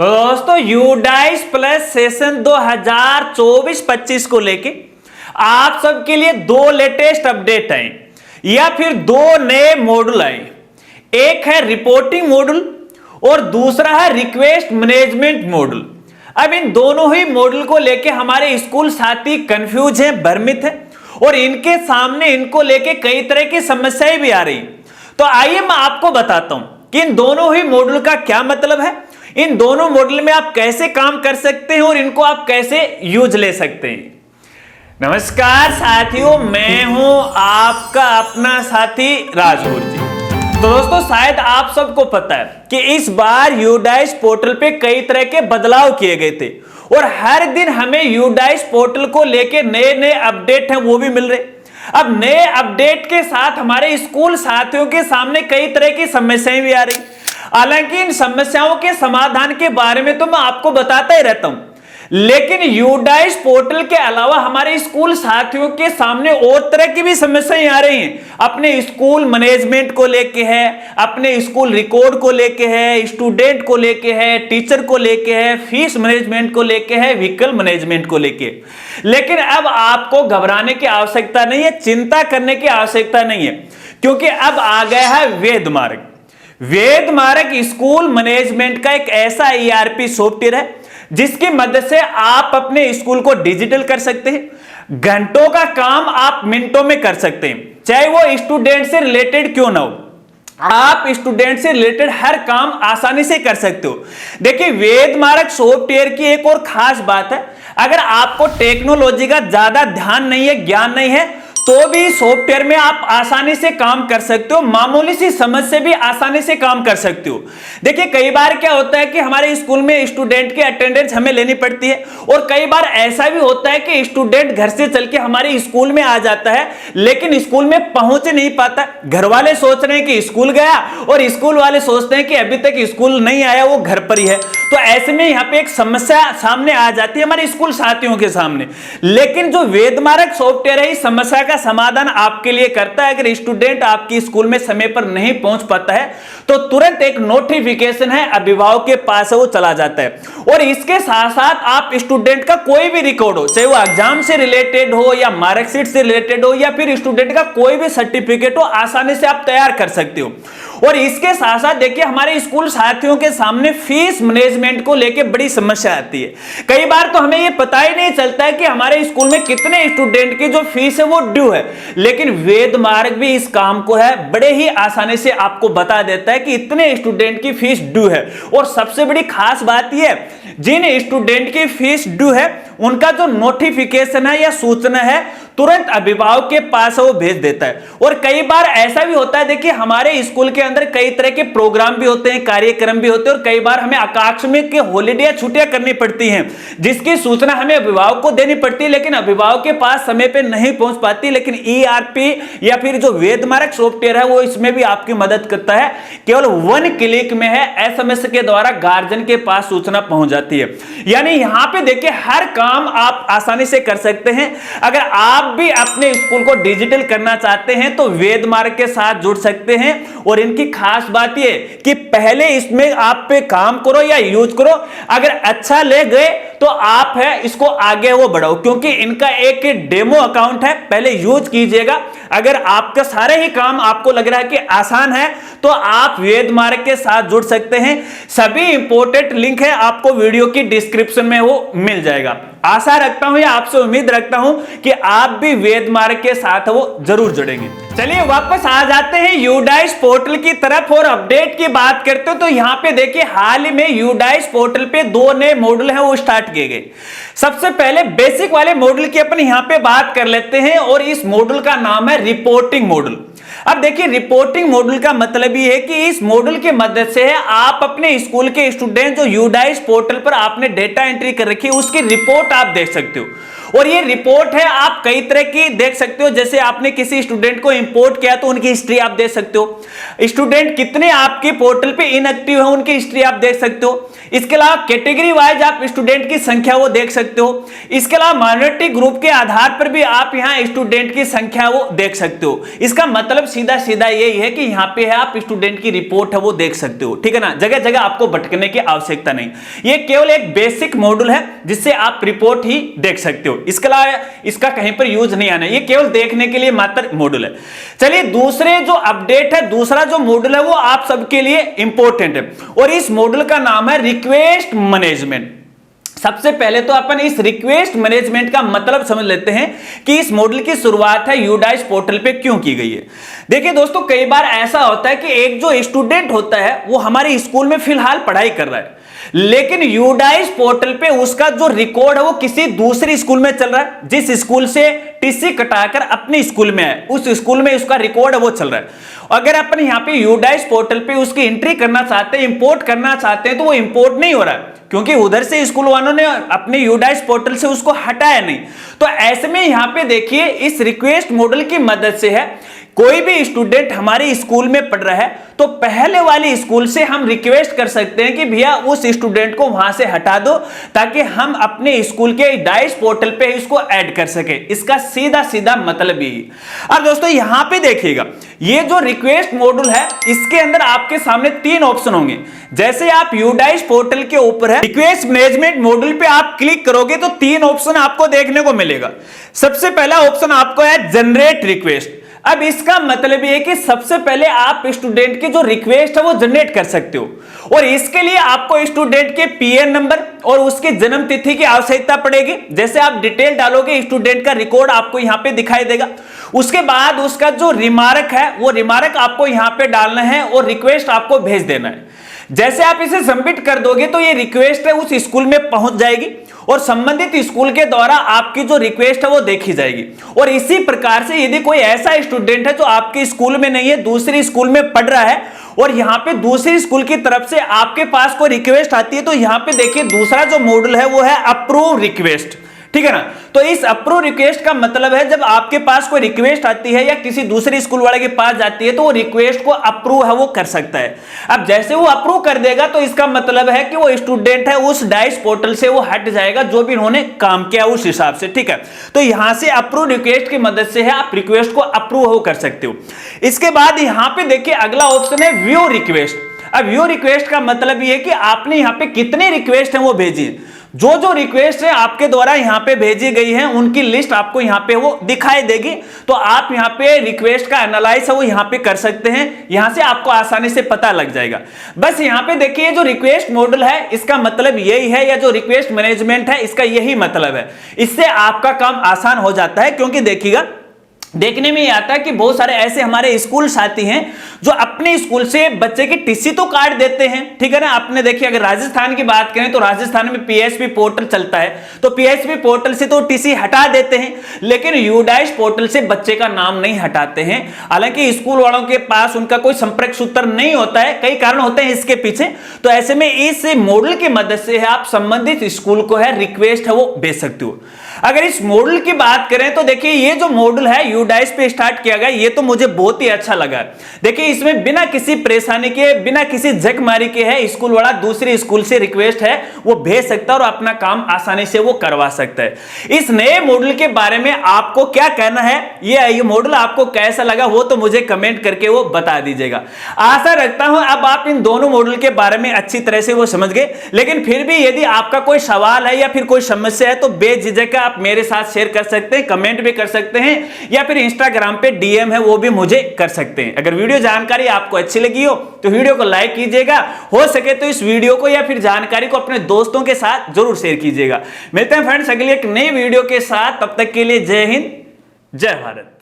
तो दोस्तों UDISE plus session 2024-25 को लेके आप सबके लिए दो लेटेस्ट अपडेट आए या फिर दो नए मॉड्यूल आए। एक है रिपोर्टिंग मॉड्यूल और दूसरा है रिक्वेस्ट मैनेजमेंट मॉड्यूल। अब इन दोनों ही मॉड्यूल को लेके हमारे स्कूल साथी कंफ्यूज हैं, भ्रमित हैं और इनके सामने इनको लेके कई तरह की समस्याएं भी आ रही। तो आइए मैं आपको बताता हूं कि इन दोनों ही मॉड्यूल का क्या मतलब है, इन दोनों मॉड्यूल में आप कैसे काम कर सकते हैं और इनको आप कैसे यूज ले सकते हैं। नमस्कार साथियों, मैं हूं आपका अपना साथी राजगुरु जी। तो दोस्तों शायद आप सबको पता है कि इस बार यूडाइस पोर्टल पे कई तरह के बदलाव किए गए थे और हर दिन हमें यूडाइस पोर्टल को लेके नए नए अपडेट हैं वो भी मिल रहे। अब नए अपडेट के साथ हमारे स्कूल साथियों के सामने कई तरह की समस्याएं भी आ रही। हालांकि इन समस्याओं के समाधान के बारे में तो मैं आपको बताता ही रहता हूं, लेकिन यूडाइस पोर्टल के अलावा हमारे स्कूल साथियों के सामने और तरह की भी समस्याएं आ रही हैं। अपने स्कूल मैनेजमेंट को लेके है, अपने स्कूल रिकॉर्ड को लेके है, स्टूडेंट को लेके है, टीचर को लेके है, फीस मैनेजमेंट को लेके है, व्हीकल मैनेजमेंट को लेके। लेकिन अब आपको घबराने की आवश्यकता नहीं है, चिंता करने की आवश्यकता नहीं है, क्योंकि अब आ गया है वेद मार्ग। वेद मार्ग स्कूल मैनेजमेंट का एक ऐसा ERP सॉफ्टवेयर है जिसकी मदद से आप अपने स्कूल को डिजिटल कर सकते हैं। घंटों का काम आप मिनटों में कर सकते हैं, चाहे वो स्टूडेंट से रिलेटेड क्यों ना हो। आप स्टूडेंट से रिलेटेड हर काम आसानी से कर सकते हो। देखिए वेद मार्ग सॉफ्टवेयर की एक और खास बात है, अगर आपको टेक्नोलॉजी का ज्यादा ध्यान नहीं है, ज्ञान नहीं है, तो भी सॉफ्टवेयर में आप आसानी से काम कर सकते हो, मामूली सी समझ से भी आसानी से काम कर सकते हो। देखिए कई बार क्या होता है कि हमारे स्कूल में स्टूडेंट की अटेंडेंस हमें लेनी पड़ती है और कई बार ऐसा भी होता है कि स्टूडेंट घर से चल के हमारे स्कूल में आ जाता है लेकिन स्कूल में पहुंच नहीं पाता। घर वाले सोच रहे हैं कि स्कूल गया और स्कूल वाले सोचते हैं कि अभी तक स्कूल नहीं आया, वो घर पर ही है। तो ऐसे में यहाँ पे एक समस्या सामने आ जाती है हमारे स्कूल साथियों के सामने। लेकिन जो वेद मार्ग सॉफ्टवेयर है इस समस्या का समाधान आपके लिए करता है। अगर स्टूडेंट आपकी स्कूल में समय पर नहीं पहुंच पाता है तो तुरंत एक नोटिफिकेशन है अभिभावक के पास, वो चला जाता है और इसके साथ साथ आप स्टूडेंट का कोई भी रिकॉर्ड हो, चाहे वो एग्जाम से रिलेटेड हो या मार्कशीट से रिलेटेड हो या फिर स्टूडेंट का कोई भी सर्टिफिकेट हो, आसानी से आप तैयार कर सकते हो। और इसके साथ साथ देखिए हमारे स्कूल साथियों के सामने फीस मैनेजमेंट को लेकर बड़ी समस्या आती है। कई बार तो हमें यह पता ही नहीं चलता है कि हमारे स्कूल में कितने स्टूडेंट की जो फीस है वो ड्यू है, लेकिन वेद मार्ग भी इस काम को है बड़े ही आसानी से आपको बता देता है कि इतने स्टूडेंट की फीस ड्यू है। और सबसे बड़ी खास बात यह है, जिन स्टूडेंट की फीस ड्यू है उनका जो नोटिफिकेशन है या सूचना है तुरंत अभिभावक के पास वो भेज देता है। और कई बार ऐसा भी होता है, देखिए हमारे स्कूल के अंदर कई तरह के प्रोग्राम भी होते हैं, कार्यक्रम भी होते हैं और कई बार हमें आकस्मिक हॉलीडे या छुट्टियां करनी पड़ती हैं जिसकी सूचना हमें अभिभावक को देनी पड़ती है, लेकिन अभिभावक के पास समय पे नहीं पहुंच पाती। लेकिन ERP या फिर जो वेद मार्ग सॉफ्टवेयर है वो इसमें भी आपकी मदद करता है। केवल 1 क्लिक में है, SMS के द्वारा गार्जियन के पास सूचना पहुंच जाती है। यानी यहां पे देखिए हर काम आप आसानी से कर सकते हैं। अगर आप भी अपने स्कूल को डिजिटल करना चाहते हैं तो वेद मार्ग के साथ जुड़ सकते हैं। और इनकी खास बात यह कि पहले इसमें आप पे काम करो या यूज करो, अगर अच्छा ले गए तो आप है इसको आगे वो बढ़ाओ, क्योंकि इनका एक डेमो अकाउंट है, पहले यूज कीजिएगा। अगर आपका सारे ही काम आपको लग रहा है कि आसान है तो आप वेद मार्ग के साथ जुड़ सकते हैं। सभी इंपॉर्टेंट लिंक है आपको वीडियो की डिस्क्रिप्शन में वो मिल जाएगा। आशा रखता हूं या आपसे उम्मीद रखता हूं कि आप भी वेद मार्ग के साथ वो जरूर जुड़ेंगे। चलिए वापस आ जाते हैं यूडाइस पोर्टल की तरफ और अपडेट की बात करते हो। तो यहां पे देखिए हाल ही में यूडाइस पोर्टल पे 2 नए मॉड्यूल हैं वो स्टार्ट किए गए। सबसे पहले बेसिक वाले मॉड्यूल की अपन यहां पे बात कर लेते हैं और इस मॉड्यूल का नाम है रिपोर्टिंग मॉड्यूल। अब देखिए रिपोर्टिंग मॉड्यूल का मतलब ये है कि इस मॉड्यूल की मदद से आप अपने स्कूल के स्टूडेंट जो यूडाइस पोर्टल पर आपने डेटा एंट्री कर रखी है उसकी रिपोर्ट आप देख सकते हो। और ये रिपोर्ट है आप कई तरह की देख सकते हो, जैसे आपने किसी स्टूडेंट को इंपोर्ट किया तो उनकी हिस्ट्री आप देख सकते हो, स्टूडेंट कितने आपके पोर्टल पे इनएक्टिव है उनकी हिस्ट्री आप देख सकते हो। इसके अलावा कैटेगरी वाइज आप स्टूडेंट की संख्या वो देख सकते हो। इसके अलावा माइनॉरिटी ग्रुप के आधार पर भी आप यहाँ स्टूडेंट की संख्या वो देख सकते हो। इसका मतलब मतलब सीधा सीधा यही है कि यहाँ पे है आप स्टूडेंट की रिपोर्ट है वो देख सकते हो, ठीक है ना। जगह जगह आपको भटकने की आवश्यकता नहीं, ये केवल एक बेसिक मॉड्यूल है जिससे आप रिपोर्ट ही देख सकते हो। इसके अलावा इसका कहीं पर यूज नहीं आना, ये केवल देखने के लिए मात्र मॉड्यूल है। चलिए दूसरे जो अपडेट है, दूसरा जो मॉड्यूल है वो आप सबके लिए इंपॉर्टेंट है और इस मॉड्यूल का नाम है रिक्वेस्ट मैनेजमेंट। सबसे पहले तो अपन इस रिक्वेस्ट मैनेजमेंट का मतलब समझ लेते हैं कि इस मॉड्यूल की शुरुआत है यूडाइस पोर्टल पे क्यों की गई है। देखिए दोस्तों, कई बार ऐसा होता है कि एक जो स्टूडेंट होता है वो हमारे स्कूल में फिलहाल पढ़ाई कर रहा है, लेकिन यूडाइस पोर्टल पे उसका जो रिकॉर्ड है वो किसी दूसरे स्कूल में चल रहा है। जिस स्कूल से टीसी कटाकर अपने स्कूल में है, उस स्कूल में उसका रिकॉर्ड है वो चल रहा है। अगर अपन यहाँ पे यूडाइस पोर्टल पे उसकी एंट्री करना चाहते हैं, इंपोर्ट करना चाहते हैं, तो वो इंपोर्ट नहीं हो रहा है क्योंकि उधर से स्कूल वालों ने अपने यूडाइस पोर्टल से उसको हटाया नहीं। तो ऐसे में यहाँ पे देखिए इस रिक्वेस्ट मॉडल की मदद से है, कोई भी स्टूडेंट हमारे स्कूल में पढ़ रहा है तो पहले वाले स्कूल से हम रिक्वेस्ट कर सकते हैं कि भैया उस स्टूडेंट को वहां से हटा दो ताकि हम अपने स्कूल के डाइस पोर्टल पे इसको ऐड कर सके। इसका सीधा सीधा मतलब यही। अब दोस्तों यहां पे देखिएगा, ये जो रिक्वेस्ट मॉड्यूल है इसके अंदर आपके सामने 3 ऑप्शन होंगे। जैसे आप यूडाइस पोर्टल के ऊपर है रिक्वेस्ट मैनेजमेंट मॉड्यूल पे आप क्लिक करोगे तो 3 ऑप्शन आपको देखने को मिलेगा। सबसे पहला ऑप्शन आपको है जनरेट रिक्वेस्ट। अब इसका मतलब ये है कि सबसे पहले आप स्टूडेंट की जो रिक्वेस्ट है वो जनरेट कर सकते हो और इसके लिए आपको स्टूडेंट के पीएन नंबर और उसके जन्म तिथि की आवश्यकता पड़ेगी। जैसे आप डिटेल डालोगे स्टूडेंट का रिकॉर्ड आपको यहां पे दिखाई देगा। उसके बाद उसका जो रिमार्क है वो रिमार्क आपको यहां पे डालना है और रिक्वेस्ट आपको भेज देना है। जैसे आप इसे सबमिट कर दोगे तो ये रिक्वेस्ट है उस स्कूल में पहुंच जाएगी और संबंधित स्कूल के द्वारा आपकी जो रिक्वेस्ट है वो देखी जाएगी। और इसी प्रकार से यदि कोई ऐसा स्टूडेंट है जो आपके स्कूल में नहीं है, दूसरे स्कूल में पढ़ रहा है और यहां पे दूसरी स्कूल की तरफ से आपके पास कोई रिक्वेस्ट आती है, तो यहां पे देखिए दूसरा जो मॉड्यूल है वो है अप्रूव रिक्वेस्ट, ठीक है ना। तो इस अप्रूव रिक्वेस्ट का मतलब है जब आपके पास कोई रिक्वेस्ट आती है या किसी दूसरे स्कूल वाले के पास जाती है तो वो रिक्वेस्ट को अप्रूव है वो कर सकता है। अब जैसे वो अप्रूव कर देगा तो इसका मतलब है कि वो स्टूडेंट है उस डाइस पोर्टल से वो हट जाएगा जो भी उन्होंने काम किया उस हिसाब से, ठीक है। तो यहां से अप्रूव रिक्वेस्ट की मदद से है आप रिक्वेस्ट को अप्रूव हो कर सकते हो। इसके बाद यहां पे देखिए अगला ऑप्शन है व्यू रिक्वेस्ट। अब व्यू रिक्वेस्ट का मतलब ये है कि आपने यहां पे कितने रिक्वेस्ट हैं वो भेजी, जो रिक्वेस्ट है आपके द्वारा यहां पे भेजी गई है उनकी लिस्ट आपको यहां पे वो दिखाई देगी। तो आप यहां पे रिक्वेस्ट का एनालाइज है वो यहां पे कर सकते हैं, यहां से आपको आसानी से पता लग जाएगा। बस यहां पे देखिए जो रिक्वेस्ट मॉडल है इसका मतलब यही है, या जो रिक्वेस्ट मैनेजमेंट है इसका यही मतलब है। इससे आपका काम आसान हो जाता है क्योंकि देखिएगा देखने में ये आता है कि बहुत सारे ऐसे हमारे स्कूल साथी हैं जो अपने स्कूल से बच्चे की टीसी तो काट देते हैं, ठीक है ना। आपने देखिए अगर राजस्थान की बात करें तो राजस्थान में पीएसपी पोर्टल चलता है, तो पीएसपी पोर्टल से तो टीसी हटा देते हैं, लेकिन यूडाइस पोर्टल से बच्चे का नाम नहीं हटाते हैं। हालांकि स्कूल वालों के पास उनका कोई संपर्क सूत्र नहीं होता है, कई कारण होते हैं इसके पीछे। तो ऐसे में इस मॉडल की मदद से है आप संबंधित स्कूल को है रिक्वेस्ट है वो भेज सकते हो। अगर इस मॉडल की बात करें तो देखिए ये जो मॉडल है यूडाइस पे स्टार्ट किया गया, ये तो मुझे बहुत ही अच्छा लगा। देखिए इसमें बिना किसी परेशानी के, बिना किसी झकमारी के है स्कूल वाला दूसरे स्कूल से रिक्वेस्ट है वो भेज सकता है और अपना काम आसानी से वो करवा सकता है। इस नए मॉडल के बारे में आपको क्या कहना है, ये मॉडल आपको कैसा लगा वो तो मुझे कमेंट करके वो बता दीजिएगा। आशा रखता हूं अब आप इन दोनों मॉडल के बारे में अच्छी तरह से वो समझ गए, लेकिन फिर भी यदि आपका कोई सवाल है या फिर कोई समस्या है तो बेझिझक आप मेरे साथ शेयर कर सकते हैं, कमेंट भी कर सकते हैं या फिर इंस्टाग्राम पे डीएम है वो भी मुझे कर सकते हैं। अगर वीडियो जानकारी आपको अच्छी लगी हो तो वीडियो को लाइक कीजिएगा, हो सके तो इस वीडियो को या फिर जानकारी को अपने दोस्तों के साथ जरूर शेयर कीजिएगा। मिलते हैं फ्रेंड्स अगली एक नई वीडियो के साथ, तब तक के लिए जय हिंद जय भारत।